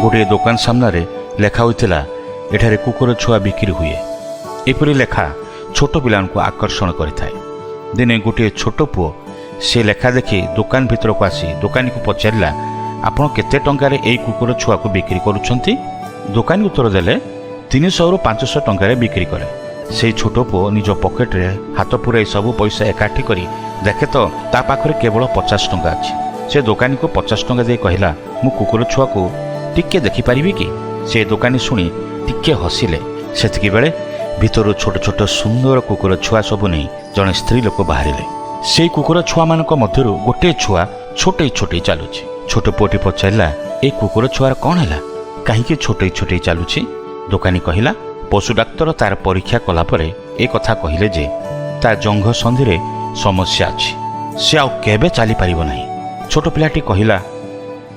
गोटे दुकान सामने लेखा होता एठारे कुकुर छुआ बिक्री हुए। एपरी लेखा छोट पिला आकर्षण करें। दिने गोटे छोट पुओ से लेखा देखी दुकान भीतर को आसी दुकानी को पचारा आपण केते टंकार एई कुकुर छुआ को बिक्री करुछंती। दुकानी उत्तर देले 300 ରୁ 500 टंकार बिक्री करे। से छोट पुओ निज पॉकेट रे हाथ पुराई सब पैसा एकाठी करी देखे तो ता पाखरे केवल 50 टंका अछि। से दुकानी को 50 टंका दे कहला मु कुकुर छुआ को टिके देखि परिबी कि। से दुकानी शुणी टिके हसिले। सेतिकी बेले भितर छोट छोट सुंदर कुकुर छुआ सब नहीं जड़े स्त्री लोक बाहर। से कुकुर छुआ मान मध्य गोटे छुआ छोटे छोटे चलुची। छोट पुओटी पचारा ए कुकुर छुआर कौन है कहीं छोटे छोटे चलुची। दुकानी कहला पशु डाक्तर तार परीक्षा कलापर ए कथा कहले जे तार जंघ संधि रे समस्या अच्छी। से आउ केबे चली पारिबो नाही। छोट पिलाटी कहला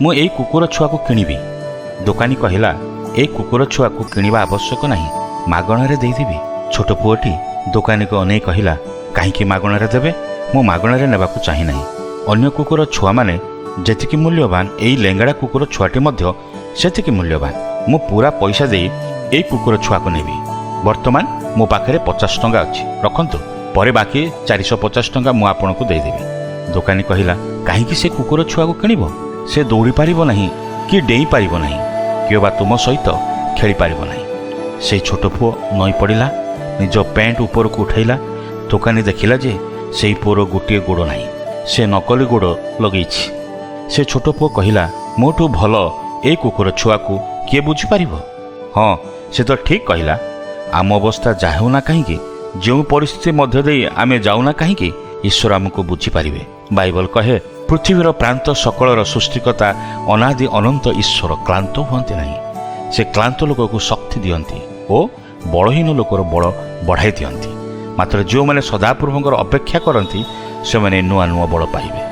मु एई कुकुर छुआ को किनिबी। दुकानी कहला ए कुकुर छुआ को किनिबा आवश्यक नाही, मागणारे देइदिबी। छोट पुओटी दुकानी को अनै कहला काहींकि मागणारे देबे, मु मागणारे नेबाकू चाहि नाही। अन्य कुकुर छुआ माने जेतिकी मूल्यवान एई लेंगड़ा कुकुर छुआटी मध्य सेतिकी मूल्यवान। मु पूरा पैसा देई एई कुकुर छुआ को नेबी। वर्तमान मो पाखरे 50 टंका अछि, रखंतु परे बाकी 450 टंका मु आपनको देइदेबी। दुकानी कहला काहींकि से कुकुर छुआ को किनिबो? से दौड़ी पारिबो नाही कि डेई पारिबो नाही, कियो बा तुम सहित खेली पारिबो नाही। से छोट पुओ नई पड़िला, निज पैंट ऊपर को उठाइला। दुकानी देखिला जे सेई पुओर गोटे गोड़ नाही, से नकली गोड़ लगेछि। से छोट पुओ कहला मोठू भल ए कुकुर छुआ को किए बुझी पारिबो? हाँ से तो ठीक कहला। आम अवस्था जाऊना कहीं जो परिस्थिति मध्य दे आमे जाऊना कहीं ईश्वर आमको बुझी पारिबे। बाइबल कहे पृथ्वीर प्रांत सकलर सृष्टिकर्ता अनादि अनंत ईश्वर क्लांत हुअन्ति नहीं। से क्लांत लोक को शक्ति दियंती और बलहीन लोकर बल बढ़ाई दियंती। मात्र जो मैंने सदाप्रभुंकर अपेक्षा करती से मैंने नुआ नुआ बल पाइबे।